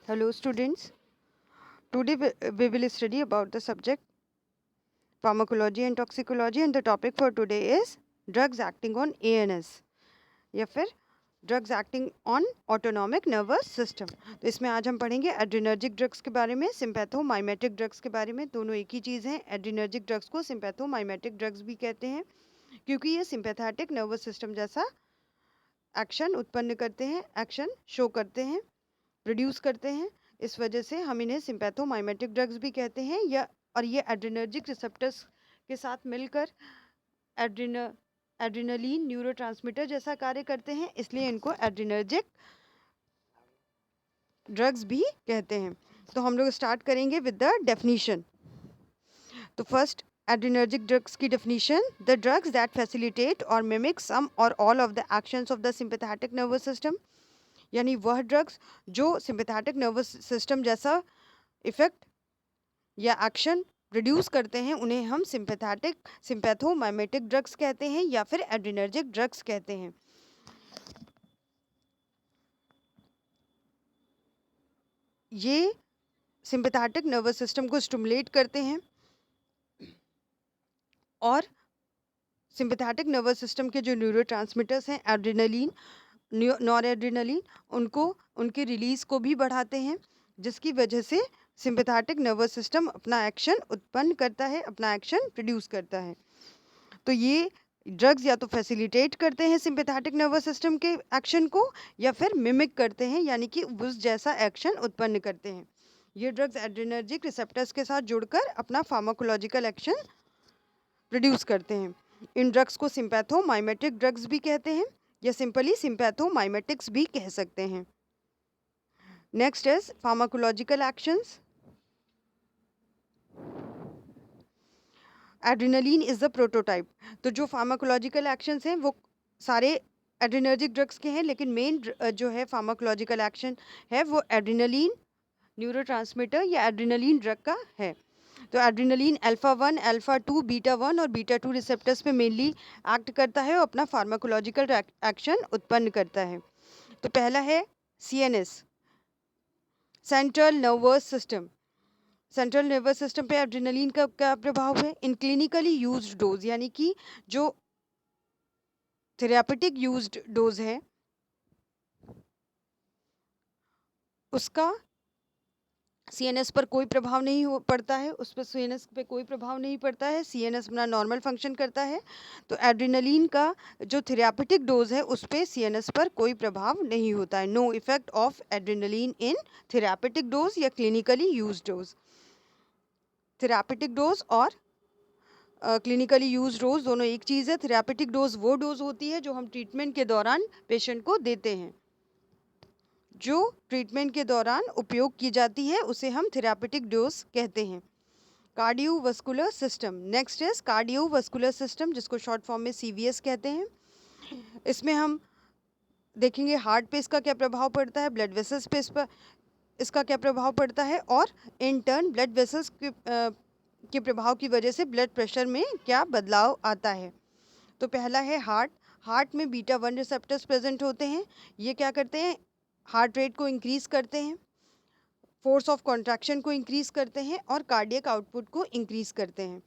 Hello students, today we will study about the subject pharmacology and toxicology and the topic for today is drugs acting on ANS या फिर drugs acting on autonomic nervous system. तो इसमें आज हम पढ़ेंगे adrenergic drugs के बारे में, सिंपैथोमाइमेटिक ड्रग्स के बारे में। दोनों एक ही चीज़ हैं। एड्रिनर्जिक ड्रग्स को सिंपैथोमाइमेटिक ड्रग्स भी कहते हैं क्योंकि ये सिंपैथेटिक नर्वस सिस्टम जैसा एक्शन उत्पन्न करते हैं, एक्शन शो करते हैं, प्रोड्यूस करते हैं। इस वजह से हम इन्हें सिंपैथोमाइमेटिक ड्रग्स भी कहते हैं। और ये एड्रिनर्जिक रिसेप्टर्स के साथ मिलकर एड्रिनलीन न्यूरोट्रांसमीटर जैसा कार्य करते हैं, इसलिए इनको एड्रिनर्जिक ड्रग्स भी कहते हैं। तो हम लोग स्टार्ट करेंगे विद द डेफिनीशन। तो फर्स्ट एड्रिनर्जिक ड्रग्स की definition: the drugs that facilitate और मिमिक सम और all of the actions of the sympathetic nervous system, यानी वह ड्रग्स जो सिंपैथेटिक नर्वस सिस्टम जैसा इफेक्ट या एक्शन प्रोड्यूस करते हैं, उन्हें हम सिंपैथोमाइमेटिक ड्रग्स कहते हैं या फिर एड्रिनर्जिक ड्रग्स कहते हैं। ये सिंपैथेटिक नर्वस सिस्टम को स्टिमुलेट करते हैं और सिंपैथेटिक नर्वस सिस्टम के जो न्यूरोट्रांसमीटर्स हैं, एड्रिनलीन, नॉरएड्रिनलीन, उनके रिलीज को भी बढ़ाते हैं, जिसकी वजह से सिंपैथेटिक नर्वस सिस्टम अपना एक्शन उत्पन्न करता है, अपना एक्शन प्रोड्यूस करता है। तो ये ड्रग्स या तो फैसिलिटेट करते हैं सिंपैथेटिक नर्वस सिस्टम के एक्शन को या फिर मिमिक करते हैं, यानी कि उस जैसा एक्शन उत्पन्न करते हैं। ये ड्रग्स एड्रिनर्जिक रिसेप्टर्स के साथ जुड़कर अपना फार्माकोलॉजिकल एक्शन प्रोड्यूस करते हैं। इन ड्रग्स को सिंपैथोमाइमेटिक ड्रग्स भी कहते हैं या सिंपली सिंपैथोमाइमेटिक्स भी कह सकते हैं। Next is pharmacological actions. Adrenaline is the prototype. तो जो फार्माकोलॉजिकल एक्शंस हैं वो सारे एड्रिनर्जिक ड्रग्स के हैं, लेकिन मेन जो है फार्माकोलॉजिकल एक्शन है वो एड्रिनलीन न्यूरोट्रांसमीटर या एड्रिनलीन ड्रग का है। तो एड्रिनलीन अल्फा 1, अल्फा 2, बीटा 1 और बीटा 2 रिसेप्टर्स पे मेनली एक्ट करता है और अपना फार्माकोलॉजिकल एक्शन उत्पन्न करता है। तो पहला है CNS, central nervous system. Central nervous system पे एड्रिनलीन का क्या प्रभाव है? इन क्लिनिकली यूज्ड डोज, यानी कि जो थेरापेटिक यूज्ड डोज है उसका CNS पर कोई प्रभाव नहीं पड़ता है, उस पर CNS पे कोई प्रभाव नहीं पड़ता है, CNS अपना नॉर्मल फंक्शन करता है। तो एड्रिनलीन का जो थेरापेटिक डोज है उस पे CNS पर कोई प्रभाव नहीं होता है। No effect of adrenaline in therapeutic dose या clinically use dose. Therapeutic dose और क्लिनिकली यूज डोज दोनों एक चीज़ है। थेरापेटिक डोज वो डोज होती है जो हम ट्रीटमेंट के दौरान पेशेंट को देते हैं, जो ट्रीटमेंट के दौरान उपयोग की जाती है उसे हम थेरापेटिक डोज कहते हैं। Cardiovascular system. Next is cardiovascular system, जिसको शॉर्ट फॉर्म में CVS कहते हैं। इसमें हम देखेंगे हार्ट पे इसका क्या प्रभाव पड़ता है, ब्लड वेसल्स पे इसका क्या प्रभाव पड़ता है और इन टर्न ब्लड वेसल्स के प्रभाव की वजह से ब्लड प्रेशर में क्या बदलाव आता है। तो पहला है हार्ट में बीटा 1 रिसेप्टर्स प्रेजेंट होते हैं। ये क्या करते हैं? हार्ट रेट को इंक्रीज करते हैं, फोर्स ऑफ कॉन्ट्रैक्शन को इंक्रीज करते हैं और कार्डियक आउटपुट को इंक्रीज करते हैं।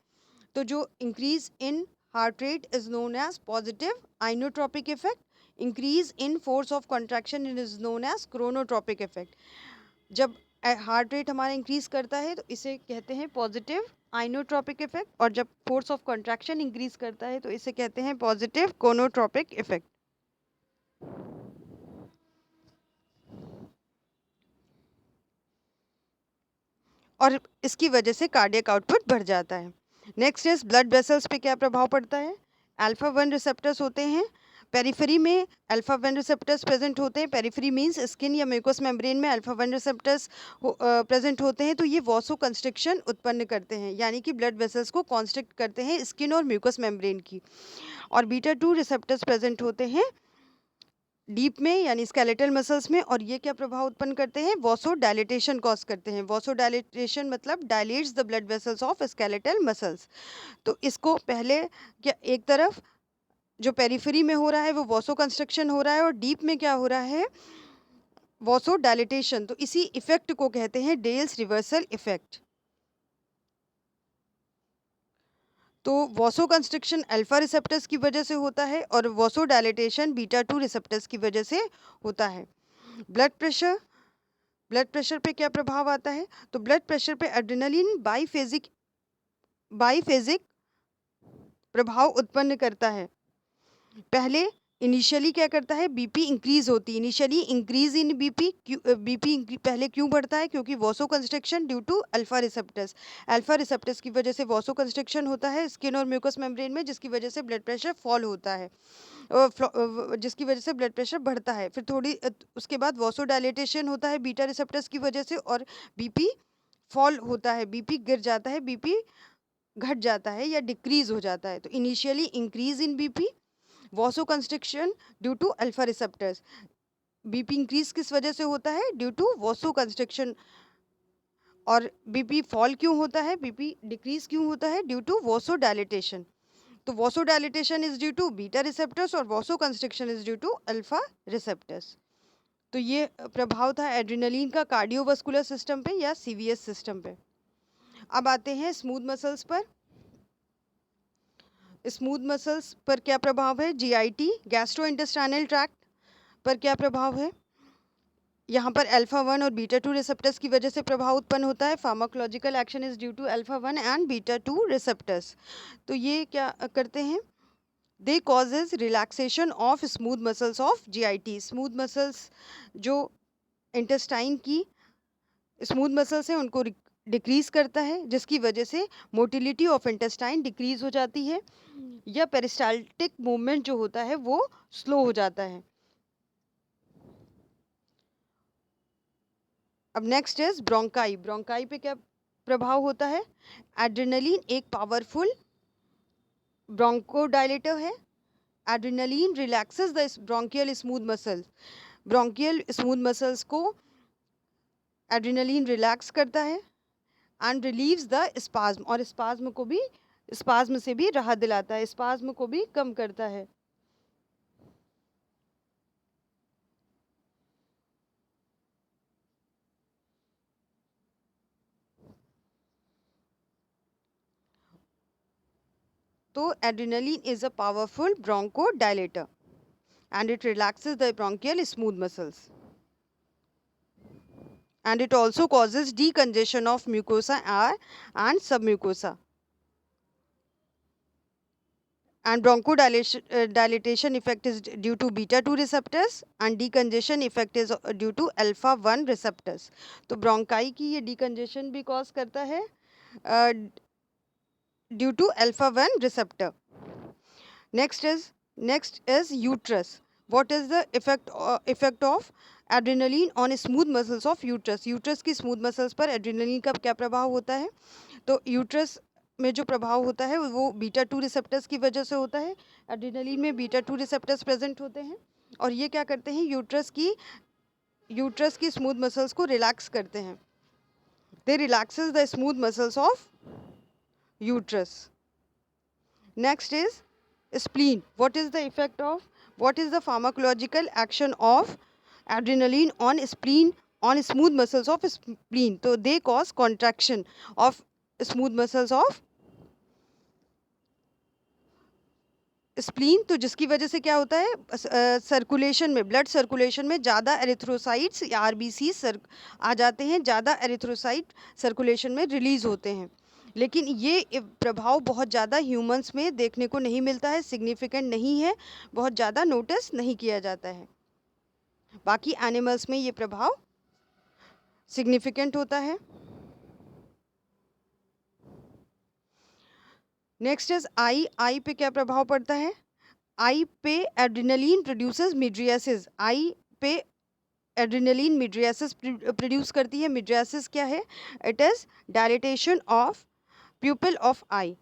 तो जो increase in heart rate is known as positive inotropic effect, increase in force of contraction is known as chronotropic effect. जब हार्ट रेट हमारा इंक्रीज करता है तो इसे कहते हैं पॉजिटिव आइनोट्रोपिक इफेक्ट, और जब फोर्स ऑफ कॉन्ट्रैक्शन इंक्रीज करता है तो इसे कहते हैं पॉजिटिव कोनोट्रोपिक इफेक्ट। और इसकी वजह से कार्डियक आउटपुट बढ़ जाता है। नेक्स्ट इज ब्लड वेसल्स पे क्या प्रभाव पड़ता है? अल्फा 1 रिसेप्टर्स होते हैं पेरिफेरी में, अल्फा 1 रिसेप्टर्स प्रेजेंट होते हैं। पेरिफेरी मींस स्किन या म्यूकस मेम्ब्रेन में अल्फा 1 रिसेप्टर्स प्रेजेंट होते हैं। तो ये वॉसो कंस्ट्रिक्शन उत्पन्न करते हैं, यानी कि ब्लड वेसल्स को कॉन्स्ट्रिक्ट करते हैं स्किन और म्यूकस मेम्ब्रेन की। और बीटा 2 रिसेप्टर्स प्रेजेंट होते हैं डीप में यानी स्केलेटल मसल्स में, और ये क्या प्रभाव उत्पन्न करते हैं? वॉसो डायलिटेशन कॉज करते हैं। वॉसो डायलिटेशन मतलब dilates the blood vessels of skeletal muscles. तो इसको पहले क्या एक तरफ जो पेरिफेरी में हो रहा है वो वॉसो कंस्ट्रक्शन हो रहा है और डीप में क्या हो रहा है? वॉसोडाइलेटेशन, तो इसी इफेक्ट को कहते हैं डेल्स रिवर्सल इफेक्ट। तो वॉसोकंस्ट्रिक्शन अल्फा रिसेप्टर्स की वजह से होता है और वॉसोडाइलेटेशन बीटा 2 रिसेप्टर्स की वजह से होता है। ब्लड प्रेशर पे क्या प्रभाव आता है? तो ब्लड प्रेशर पे एड्रेनलिन बाईफेजिक प्रभाव उत्पन्न करता है। पहले इनिशियली क्या करता है, बीपी इंक्रीज होती है, इनिशियली इंक्रीज इन बीपी पहले क्यों बढ़ता है? क्योंकि वॉसोकंस्ट्रिक्शन ड्यू टू अल्फा रिसेप्टर्स की वजह से वॉसोकंस्ट्रिक्शन होता है स्किन और म्यूकस मेम्ब्रेन में, जिसकी वजह से ब्लड प्रेशर फॉल होता है, जिसकी वजह से ब्लड प्रेशर बढ़ता है। फिर उसके बाद वॉसोडाइलेटेशन होता है बीटा रिसेप्टर्स की वजह से और बीपी फॉल होता है, बीपी गिर जाता है, बीपी घट जाता है या डिक्रीज हो जाता है। तो initially increase in BP, vasoconstriction due to alpha receptors. BP increase किस वजह से होता है? Due to vasoconstriction. और बीपी फॉल क्यों होता है, बीपी डिक्रीज क्यों होता है? Due to vasodilatation. तो vasodilatation is due to beta receptors और vasoconstriction is due to alpha receptors. तो ये प्रभाव था एड्रेनलिन का कार्डियोवास्कुलर सिस्टम पे या सीवीएस सिस्टम पे। अब आते हैं स्मूथ मसल्स पर। स्मूथ मसल्स पर क्या प्रभाव है? जीआईटी गैस्ट्रोइंटेस्टाइनल ट्रैक्ट पर क्या प्रभाव है? यहाँ पर अल्फा 1 और बीटा 2 रिसेप्टर्स की वजह से प्रभाव उत्पन्न होता है। Pharmacological action is due to alpha 1 and beta 2 receptors. तो ये क्या करते हैं? They causes relaxation of smooth muscles of GIT. Smooth muscles जो इंटेस्टाइन की स्मूथ मसल्स हैं उनको डिक्रीज करता है, जिसकी वजह से मोटिलिटी ऑफ इंटेस्टाइन डिक्रीज हो जाती है या पेरिस्टाल्टिक मूवमेंट जो होता है वो स्लो हो जाता है। अब नेक्स्ट इज ब्रोंकाई। ब्रोंकाई पे क्या प्रभाव होता है? एड्रेनलिन एक पावरफुल ब्रोंकोडाइलेटर है। Adrenaline relaxes the bronchial smooth muscles. Bronchial smooth muscles को एड्रेनलिन रिलैक्स करता है एंड रिलीव्स द स्पाज्म, और स्पाज्म से भी राहत दिलाता है, स्पाज्म को भी कम करता है। तो adrenaline is a powerful bronchodilator and it relaxes the bronchial smooth muscles, and it also causes decongestion of mucosa and submucosa, and bronchodilation effect is due to beta 2 receptors and decongestion effect is due to alpha 1 receptors. तो bronchi की ये decongestion भी cause करता है due to alpha 1 receptor. Next is uterus. What is the effect of adrenaline on smooth muscles of uterus? Uterus की smooth muscles पर adrenaline का क्या प्रभाव होता है? तो uterus में जो प्रभाव होता है वो बीटा 2 रिसेप्टर्स की वजह से होता है। एड्रेनलिन में बीटा 2 रिसेप्टर्स प्रेजेंट होते हैं और ये क्या करते हैं? यूट्रस की स्मूथ मसल्स को रिलैक्स करते हैं। They relaxes the smooth muscles of uterus. Next is spleen. What is the pharmacological action of adrenaline on smooth muscles of spleen? So they cause contraction of smooth muscles of spleen, तो जिसकी वजह से क्या होता है? Circulation में, blood circulation में ज़्यादा एरिथ्रोसाइट्स या आरबीसी आ जाते हैं, ज़्यादा एरिथ्रोसाइट सर्कुलेशन में रिलीज होते हैं। लेकिन ये प्रभाव बहुत ज़्यादा ह्यूमंस में देखने को नहीं मिलता है, सिग्निफिकेंट नहीं है, बहुत ज़्यादा नोटिस नहीं किया जाता है। बाकी एनिमल्स में ये प्रभाव सिग्निफिकेंट होता है। नेक्स्ट इज आई पे क्या प्रभाव पड़ता है? आई पे एड्रेनलिन प्रोड्यूसेस मिड्रियासिस। आई पे एड्रेनलिन मिड्रियासिस प्रोड्यूस करती है। मिड्रियासिस क्या है? It is dilatation of pupil of eye.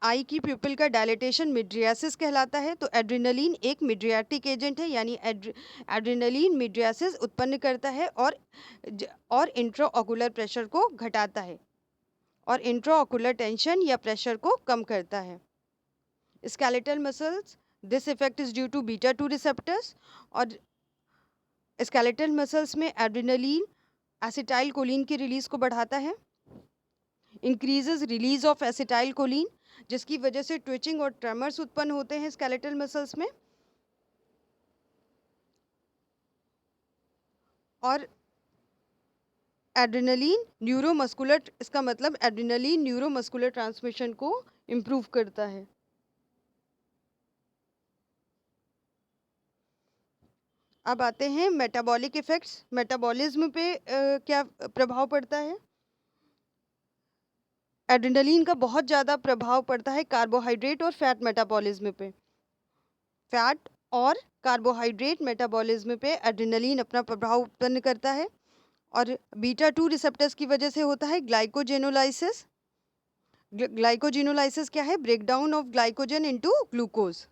Eye की प्यूपिल का डायलेटेशन मिड्रियासिस कहलाता है। तो एड्रेनलिन एक मिड्रियाटिक एजेंट है, यानी एड्रेनलिन मिड्रियासिस उत्पन्न करता है और इंट्राऑकुलर प्रेशर को घटाता है और इंट्राऑकुलर टेंशन या प्रेशर को कम करता है। Skeletal muscles this effect is due to beta 2 receptors. और स्केलेटल मसल्स में एड्रेनलिन एसिटाइल कोलिन की रिलीज को बढ़ाता है, increases release of acetyl choline, जिसकी वजह से ट्विचिंग और ट्रेमर्स उत्पन्न होते हैं स्केलेटल मसल्स में। और एड्रेनलिन न्यूरोमस्कुलर, इसका मतलब एड्रेनलिन न्यूरोमस्कुलर ट्रांसमिशन को इम्प्रूव करता है। अब आते हैं मेटाबॉलिक इफेक्ट्स। मेटाबॉलिज्म पे क्या प्रभाव पड़ता है? एड्रेनलिन का बहुत ज़्यादा प्रभाव पड़ता है कार्बोहाइड्रेट और फैट मेटाबॉलिज्म पे। फैट और कार्बोहाइड्रेट मेटाबॉलिज्म पे एड्रेनलिन अपना प्रभाव उत्पन्न करता है। और बीटा 2 रिसेप्टर्स की वजह से होता है ग्लाइकोजेनोलाइसिस। ग्लाइकोजेनोलाइसिस क्या है? Breakdown of glycogen into glucose.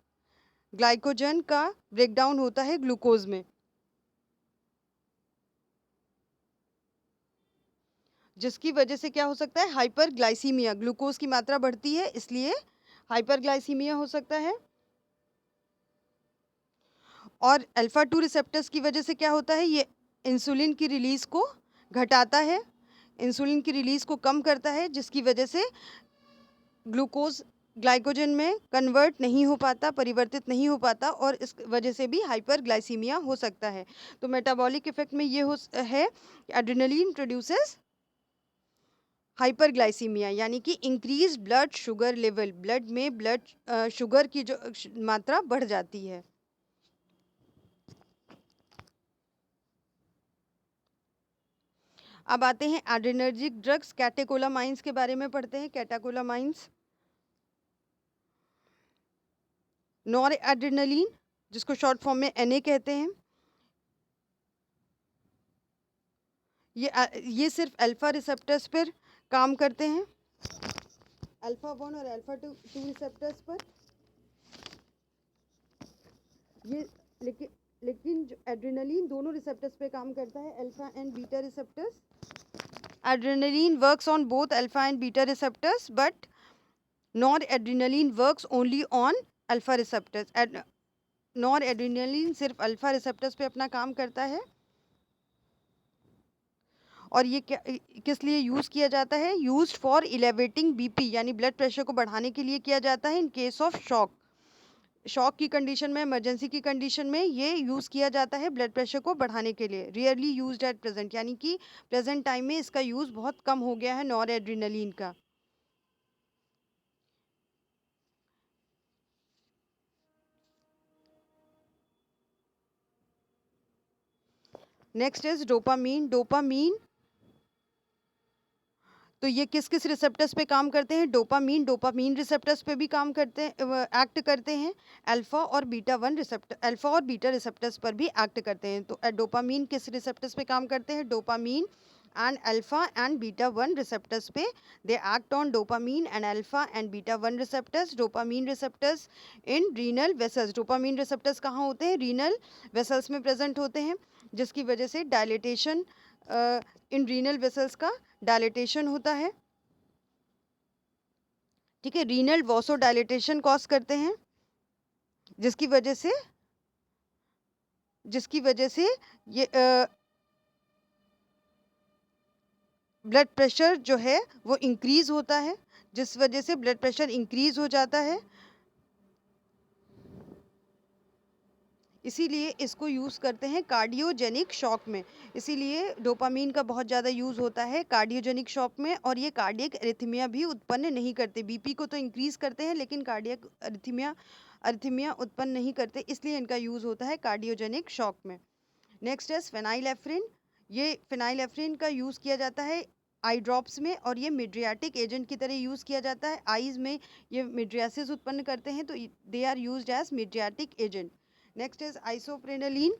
Glycogen का ब्रेकडाउन होता है ग्लूकोज में, जिसकी वजह से क्या हो सकता है? हाइपरग्लाइसीमिया, ग्लूकोज की मात्रा बढ़ती है इसलिए हाइपरग्लाइसीमिया हो सकता है। और अल्फा 2 रिसेप्टर्स की वजह से क्या होता है? ये इंसुलिन की रिलीज को घटाता है, इंसुलिन की रिलीज को कम करता है, जिसकी वजह से ग्लूकोज ग्लाइकोजन में कन्वर्ट नहीं हो पाता, परिवर्तित नहीं हो पाता, और इस वजह से भी हाइपरग्लाइसीमिया हो सकता है। तो मेटाबॉलिक इफेक्ट में ये है एड्रेनलिन प्रोड्यूसेस हाइपरग्लाइसीमिया, यानी कि increase blood sugar level, blood में ब्लड शुगर की जो मात्रा बढ़ जाती है। अब आते हैं एड्रेनर्जिक ड्रग्स, कैटेकोलामाइंस के बारे में पढ़ते हैं। कैटेकोलामाइंस नॉर एड्रेनलिन, जिसको शॉर्ट फॉर्म में NA कहते हैं, ये सिर्फ अल्फा रिसेप्टर्स पर काम करते हैं, अल्फा 1 और अल्फा 2 रिसेप्टर्स पर। ये लेकिन जो एड्रेनलिन दोनों रिसेप्टर्स पे काम करता है, alpha and beta receptors. Adrenaline works on both alpha and beta receptors, but noradrenaline works only on alpha receptors. Noradrenaline सिर्फ अल्फा रिसेप्टर्स पे अपना काम करता है। और ये किस लिए यूज़ किया जाता है? यूज्ड फॉर इलेवेटिंग BP, यानी ब्लड प्रेशर को बढ़ाने के लिए किया जाता है। इन केस ऑफ शॉक की कंडीशन में, इमरजेंसी की कंडीशन में ये यूज़ किया जाता है ब्लड प्रेशर को बढ़ाने के लिए। रियरली यूज्ड एट प्रेजेंट, यानी कि प्रेजेंट टाइम में इसका यूज़ बहुत कम हो गया है नॉरएड्रेनलिन का। Next is dopamine. डोपामीन तो ये किस किस रिसेप्टर्स पे काम करते हैं? डोपामीन रिसेप्टर्स पे भी काम करते हैं, एक्ट करते हैं। अल्फा और बीटा रिसेप्टर्स पर भी एक्ट करते हैं। तो डोपामीन किस रिसेप्टर्स पे काम करते हैं? Dopamine and alpha and beta 1 receptors पे they act on dopamine and alpha and beta 1 receptors. dopamine receptors in renal vessels, dopamine receptors कहाँ होते हैं? renal vessels में present होते हैं, जिसकी वजह से डायलिटेशन इन रीनल वेसल्स का डायलिटेशन होता है। ठीक है, रीनल वॉसो डायलिटेशन कॉज करते हैं, जिसकी वजह से ये ब्लड प्रेशर जो है वो इंक्रीज होता है, जिस वजह से ब्लड प्रेशर इंक्रीज हो जाता है। इसीलिए इसको यूज़ करते हैं कार्डियोजेनिक शॉक में। इसीलिए डोपामीन का बहुत ज़्यादा यूज़ होता है कार्डियोजेनिक शॉक में, और ये कार्डियक एरिथमिया भी उत्पन्न नहीं करते। BP को तो इंक्रीज करते हैं लेकिन कार्डियक एरिथमिया उत्पन्न नहीं करते, इसलिए इनका यूज़ होता है कार्डियोजेनिक शॉक में। नेक्स्ट है फेनाइलेफ्रिन। ये फेनाइलेफ्रिन का यूज़ किया जाता है आई ड्रॉप्स में, और ये मिड्रियाटिक एजेंट की तरह यूज़ किया जाता है। आईज में ये मिड्रियासिस उत्पन्न करते हैं, तो they are used as mydriatic agent. Next is isoprenaline.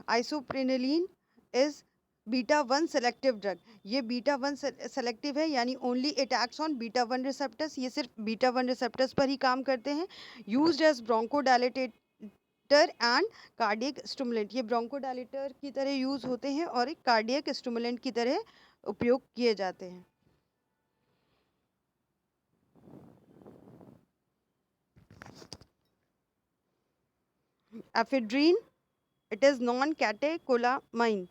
Isoprenaline is beta 1 selective drug. ये बीटा 1 सेलेक्टिव है, यानी only it acts on beta 1 receptors. ये सिर्फ बीटा 1 रिसेप्टर्स पर ही काम करते हैं। Used as bronchodilator and cardiac stimulant. ये ब्रोंकोडायलेटर की तरह यूज़ होते हैं और एक कार्डियक स्टिमुलेंट की तरह उपयोग किए जाते हैं। Ephedrine, it is non catecholamine.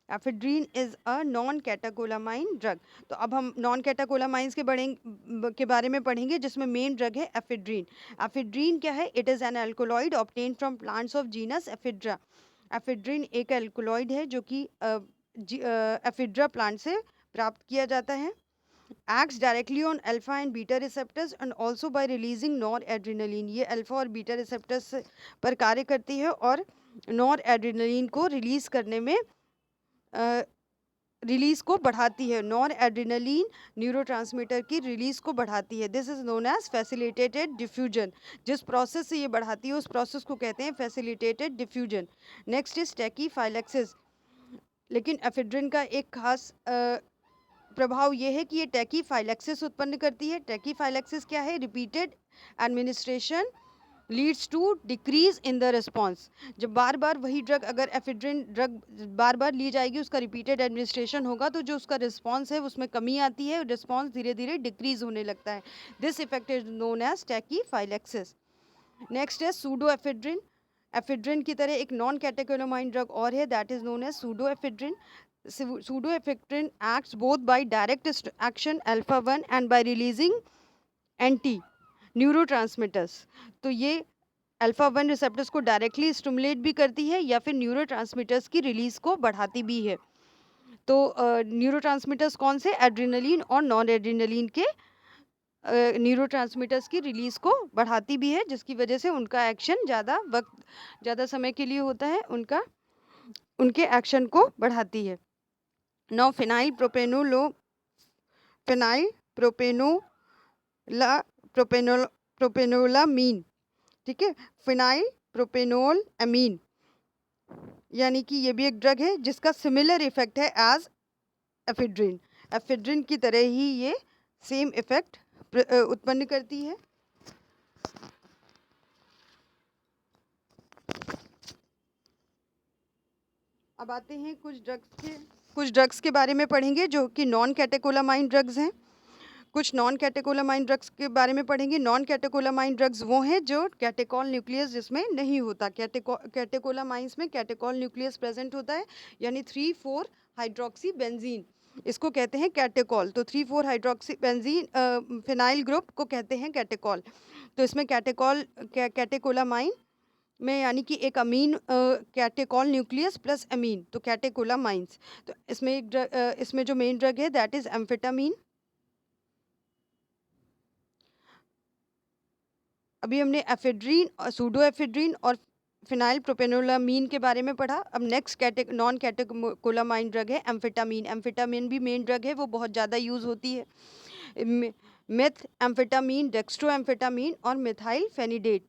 Ephedrine is a non catecholamine drug. तो अब हम नॉन कैटेकोलामाइंस के बारे में पढ़ेंगे, जिसमें मेन ड्रग है एफेड्रीन। एफेड्रीन क्या है? It is an alkaloid obtain from plants of genus ephedra. Ephedrine एक एल्कोलॉइड है जो कि एफिड्रा प्लांट से प्राप्त किया जाता है। Acts directly on alpha and beta receptors and also bye releasing nor adrenaline. ये अल्फा और बीटा रिसेप्टर्स पर कार्य करती है और नॉर एड्रीनलिन को रिलीज करने में रिलीज को बढ़ाती है। नॉर एड्रीनलिन न्यूरोट्रांसमीटर की रिलीज को बढ़ाती है। This is known as facilitated diffusion. जिस प्रोसेस से ये बढ़ाती है उस प्रोसेस को कहते हैं facilitated diffusion. Next is tachyphylaxis. लेकिन एफेड्रिन का एक खास प्रभाव ये है कि ये टैकीफाइलैक्सिस उत्पन्न करती है। टैकीफाइलैक्सिस क्या है? Repeated administration leads to decrease in the response. जब बार बार वही ड्रग, अगर एफेड्रिन ड्रग बार बार ली जाएगी, उसका रिपीटेड एडमिनिस्ट्रेशन होगा, तो जो उसका रिस्पॉन्स है उसमें कमी आती है, रिस्पॉन्स धीरे धीरे डिक्रीज होने लगता है। This effect is known as tachyphylaxis. Next है सूडोएफेड्रिन। एफेड्रिन की तरह एक नॉन कैटेकोलामाइन ड्रग और है, that is known as pseudoephedrine. Pseudoephedrine acts both by direct action alpha 1 and by releasing anti neurotransmitters. तो ये अल्फा 1 रिसेप्टर्स को directly stimulate भी करती है या फिर न्यूरोट्रांसमीटर्स की रिलीज को बढ़ाती भी है। तो न्यूरोट्रांसमीटर्स कौन से? एड्रेनलिन और नॉन एड्रेनलिन के न्यूरोट्रांसमीटर्स की रिलीज को बढ़ाती भी है, जिसकी वजह से उनका एक्शन ज़्यादा समय के लिए होता है, उनके एक्शन को बढ़ाती है। Now प्रोपेनोलामीन, ठीक है, फिनाइल प्रोपेनोल अमीन, यानी कि ये भी एक ड्रग है जिसका सिमिलर इफेक्ट है एज एफेड्रिन। एफेड्रिन की तरह ही ये सेम इफेक्ट उत्पन्न करती है। अब आते हैं कुछ ड्रग्स के बारे में पढ़ेंगे जो कि नॉन कैटेकोलामाइन ड्रग्स हैं। कुछ नॉन कैटेकोलामाइन ड्रग्स के बारे में पढ़ेंगे। नॉन कैटेकोलामाइन ड्रग्स वो हैं जो कैटेकॉल न्यूक्लियस जिसमें नहीं होता। कैटेकोलामाइंस में कैटेकॉल न्यूक्लियस प्रेजेंट होता है, यानी 3,4 हाइड्रोक्सी बेंजीन, इसको कहते हैं कैटेकॉल। तो 3,4 हाइड्रोक्सी बेंजीन फिनाइल ग्रुप को कहते हैं कैटेकॉल। तो इसमें कैटेकोलामाइन में यानी कि एक अमीन कैटेकॉल न्यूक्लियस प्लस अमीन, तो कैटेकोलामाइंस। तो इसमें जो मेन ड्रग है दैट इज एम्फेटामीन। अभी हमने एफेड्रीन, सूडोएफेड्रीन और फिनाइल प्रोपेनोलामीन के बारे में पढ़ा। अब नेक्स्ट नॉन कैटेकोलामाइन ड्रग है एम्फेटामीन। एम्फेटामीन भी मेन ड्रग है, वो बहुत ज़्यादा यूज़ होती है। मेथ एम्फेटामीन, डेक्स्ट्रो एम्फेटामीन और methylphenidate,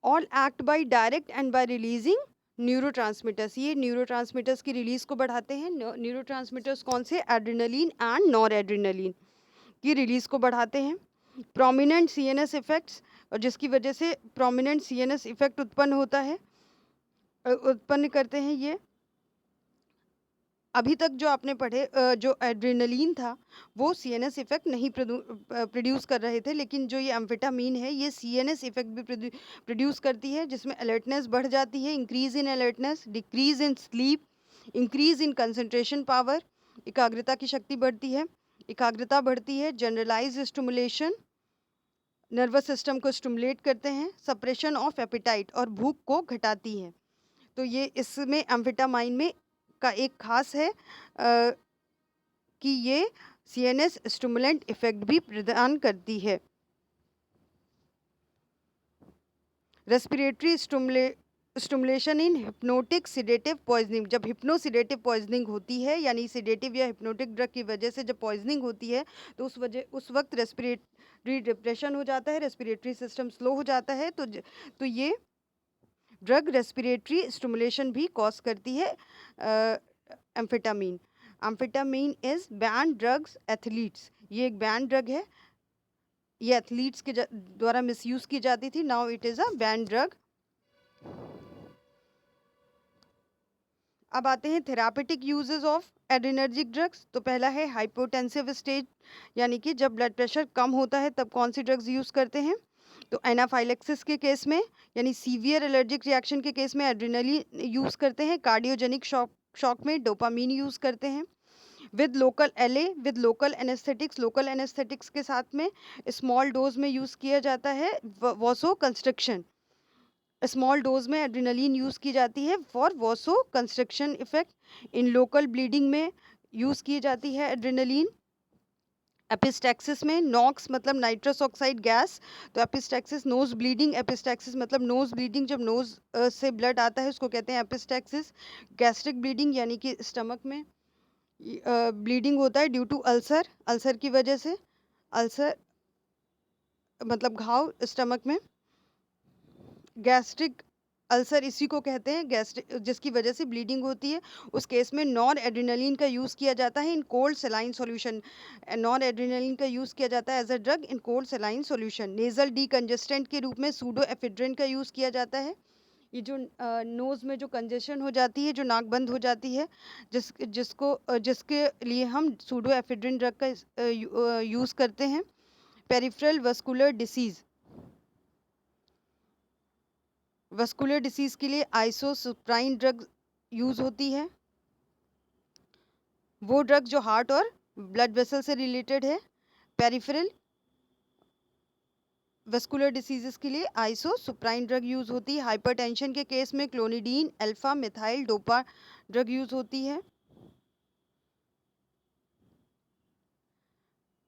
all act by direct and by releasing neurotransmitters. ये न्यूरोट्रांसमीटर्स की रिलीज को बढ़ाते हैं। न्यूरोट्रांसमीटर्स कौन से? एड्रेनलिन एंड नॉर एड्रेनलिन की रिलीज को बढ़ाते हैं। प्रोमिनेंट सीएनएस इफेक्ट्स, और जिसकी वजह से प्रोमिनेंट सीएनएस इफेक्ट उत्पन्न करते हैं ये। अभी तक जो आपने पढ़े, जो एड्रेनलिन था वो सीएनएस इफेक्ट नहीं प्रोड्यूस कर रहे थे, लेकिन जो ये एम्फेटामीन है ये सीएनएस इफेक्ट भी प्रोड्यूस करती है, जिसमें अलर्टनेस बढ़ जाती है, increase in alertness, decrease in sleep, increase in concentration power, एकाग्रता की शक्ति बढ़ती है, एकाग्रता बढ़ती है, जनरलाइज स्टिमुलेशन, नर्वस सिस्टम को स्टिमुलेट करते हैं, सप्रेशन ऑफ एपिटाइट और भूख को घटाती है। तो ये इसमें एम्फेटामाइन में का एक खास है कि ये सीएनएस स्टिमुलेंट इफेक्ट भी प्रदान करती है। रेस्पिरेटरी स्टिमुलेशन इन हिप्नोटिक सिडेटिव पॉइजनिंग। जब हिप्नोसिडेटिव पॉइजनिंग होती है, यानी सिडेटिव या हिप्नोटिक ड्रग की वजह से जब पॉइजनिंग होती है, तो उस वक्त रेस्पिरेटरी डिप्रेशन हो जाता है, रेस्पिरेटरी सिस्टम स्लो हो जाता है। तो ये ड्रग रेस्पिरेटरी स्टिमुलेशन भी कॉज करती है। Amphetamine is ban drugs athletes. ये एक बैन ड्रग है, ये एथलीट्स के द्वारा मिसयूज की जाती थी। Now it is a ban drug. अब आते हैं therapeutic uses of adrenergic drugs. तो पहला है हाइपोटेंसिव स्टेज, यानी कि जब ब्लड प्रेशर कम होता है तब कौन सी ड्रग्स यूज करते हैं। तो एनाफाइलेक्सिस के केस में यानी सीवियर एलर्जिक रिएक्शन के केस में एड्रेनलिन यूज़ करते हैं। कार्डियोजेनिक शॉक में डोपामीन यूज़ करते हैं। विद लोकल एनेस्थेटिक्स के साथ में स्मॉल डोज में यूज़ किया जाता है वासो कंस्ट्रक्शन। स्मॉल डोज में एड्रेनलिन यूज़ की जाती है फॉर वासो कंस्ट्रक्शन इफेक्ट। इन लोकल ब्लीडिंग में यूज़ की जाती है एड्रेनलिन। एपिस्टैक्सिस में नॉक्स मतलब नाइट्रस ऑक्साइड गैस, तो एपिस्टैक्सिस नोज ब्लीडिंग, एपिस्टैक्सिस मतलब नोज ब्लीडिंग, जब नोज से ब्लड आता है उसको कहते हैं एपिस्टैक्सिस। गैस्ट्रिक ब्लीडिंग यानी कि स्टमक में ब्लीडिंग होता है ड्यू टू अल्सर की वजह से, अल्सर मतलब घाव स्टमक में। गैस्ट्रिक अल्सर इसी को कहते हैं गैस्ट्रिक, जिसकी वजह से ब्लीडिंग होती है। उस केस में नॉन एड्रेनलिन का यूज़ किया जाता है in cold saline solution. Non adrenaline का यूज़ किया जाता है as a drug in cold saline solution. Nasal decongestant के रूप में सूडोएफिड्रिन का यूज़ किया जाता है। ये जो नोज़ में जो कंजेशन हो जाती है, जो नाक बंद हो जाती है, जिसके लिए हम सूडोएफिड्रिन ड्रग का यूज़ करते हैं। Peripheral vascular disease, vascular disease के लिए आइसोसुप्राइन ड्रग यूज़ होती है, वो ड्रग जो हार्ट और ब्लड वेसल से रिलेटेड है। पेरिफेरल वस्कुलर डिसीजेस के लिए आइसोसुप्राइन ड्रग यूज़ होती है। हाइपरटेंशन के केस में clonidine alpha methyl dopa drug use होती है।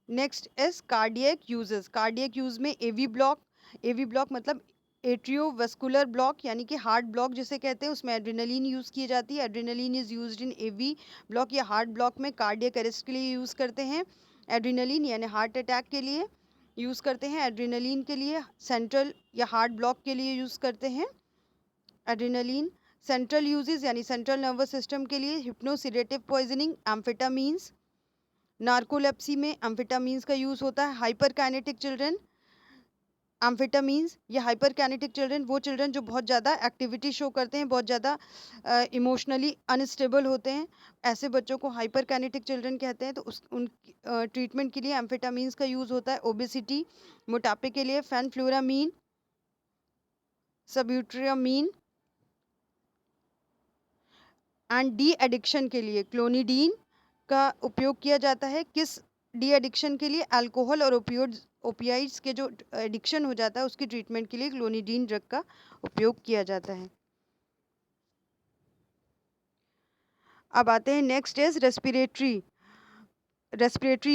Next is cardiac uses. Cardiac use में एवी ब्लॉक मतलब एट्रियोवस्कुलर ब्लॉक यानी कि हार्ट ब्लॉक जिसे कहते हैं, उसमें एड्रेनलिन यूज़ की जाती है। Adrenaline is used in AV block या हार्ट ब्लॉक में कार्डियक अरेस्ट के लिए यूज़ करते हैं। एड्रेनलिन यानी हार्ट अटैक के लिए यूज़ करते हैं। एड्रेनलिन के लिए सेंट्रल या हार्ट ब्लॉक के लिए यूज़ करते हैं एड्रेनलिन। सेंट्रल यूजेस यानी सेंट्रल नर्वस सिस्टम के लिए हिप्नोसिडेटिव पॉइजनिंग, एम्फेटामीन्स। नार्कोलेप्सी में एम्फेटामीन्स का यूज़ होता है। हाइपरकाइनेटिक चिल्ड्रन, एम्फेटामीन्स या हाइपरकाइनेटिक चिल्ड्रन वो चिल्ड्रन जो बहुत ज़्यादा एक्टिविटी शो करते हैं, बहुत ज़्यादा इमोशनली अनस्टेबल होते हैं, ऐसे बच्चों को हाइपरकाइनेटिक चिल्ड्रन कहते हैं। तो उन ट्रीटमेंट के लिए एम्फेटामीन्स का यूज़ होता है। ओबेसिटी, मोटापे के लिए फेनफ्लोरामीन, सब्यूट्रामीन। एंड डी एडिक्शन के लिए क्लोनिडीन का उपयोग किया जाता है। किस डी एडिक्शन के लिए? अल्कोहल और ओपियाइड्स के जो एडिक्शन हो जाता है उसकी ट्रीटमेंट के लिए क्लोनिडीन ड्रग का उपयोग किया जाता है। अब आते हैं नेक्स्ट इज रेस्पिरेटरी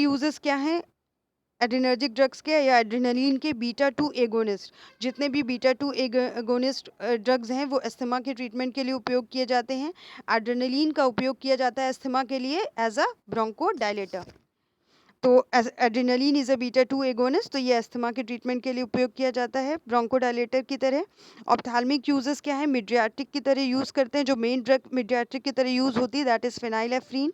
यूजेस क्या हैं एड्रेनर्जिक ड्रग्स के या एड्रेनलिन के? बीटा 2 एगोनिस्ट, जितने भी बीटा 2 एगोनिस्ट ड्रग्स हैं वो अस्थमा के ट्रीटमेंट के लिए उपयोग किए जाते हैं। एड्रेनलिन का उपयोग किया जाता है अस्थमा के लिए एज अ ब्रोंकोडायलेटर। तो adrenaline is a beta 2 agonist, तो ये अस्थमा के ट्रीटमेंट के लिए उपयोग किया जाता है ब्रोंकोडायलेटर की तरह। ऑप्थेल्मिक यूजेस क्या है? मिडियाट्रिक की तरह यूज़ करते हैं। जो मेन ड्रग मिडियाट्रिक की तरह यूज़ होती है दैट इज़ फिनाइलेफ्रीन।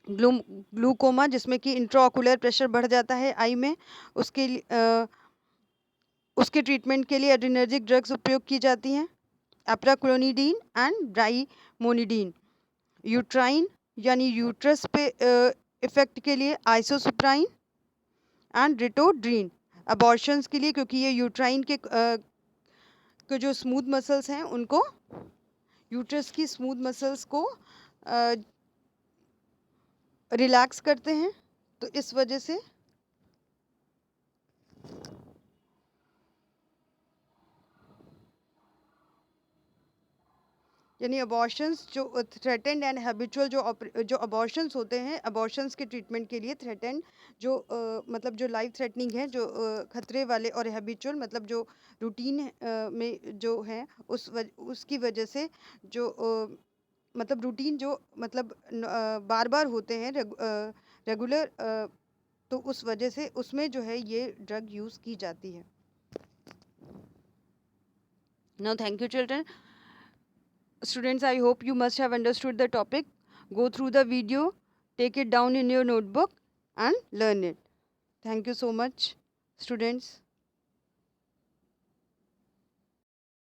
ग्लूकोमा जिसमें कि इंट्राओकुलर प्रेशर बढ़ जाता है आई में, उसके ट्रीटमेंट के लिए एड्रेनर्जिक ड्रग्स उपयोग की जाती हैं। एप्राक्लोनिडीन एंड ब्राइमोनिडीन। यूट्राइन यानी यूट्रस पे इफेक्ट के लिए आइसोसुप्राइन एंड रिटोड्रीन। अबॉर्शंस के लिए, क्योंकि ये यूट्राइन के जो स्मूथ मसल्स हैं उनको, यूट्रस की स्मूथ मसल्स को रिलैक्स करते हैं, तो इस वजह से यानी अबॉर्शंस जो थ्रेटेंड एंड हैबिचुअल जो अबॉर्शंस होते हैं, अबॉर्शंस के ट्रीटमेंट के लिए थ्रेटेंड जो मतलब जो लाइफ थ्रेटनिंग है, जो खतरे वाले, और हैबिचुअल मतलब जो रूटीन में जो है उसकी वजह से जो मतलब रूटीन जो मतलब बार बार होते हैं रेगुलर, तो उस वजह से उसमें जो है ये ड्रग यूज़ की जाती है। Now thank you children. Students, I hope you must have understood the topic. Go through the video, take it down in your notebook and learn it. Thank you so much, students.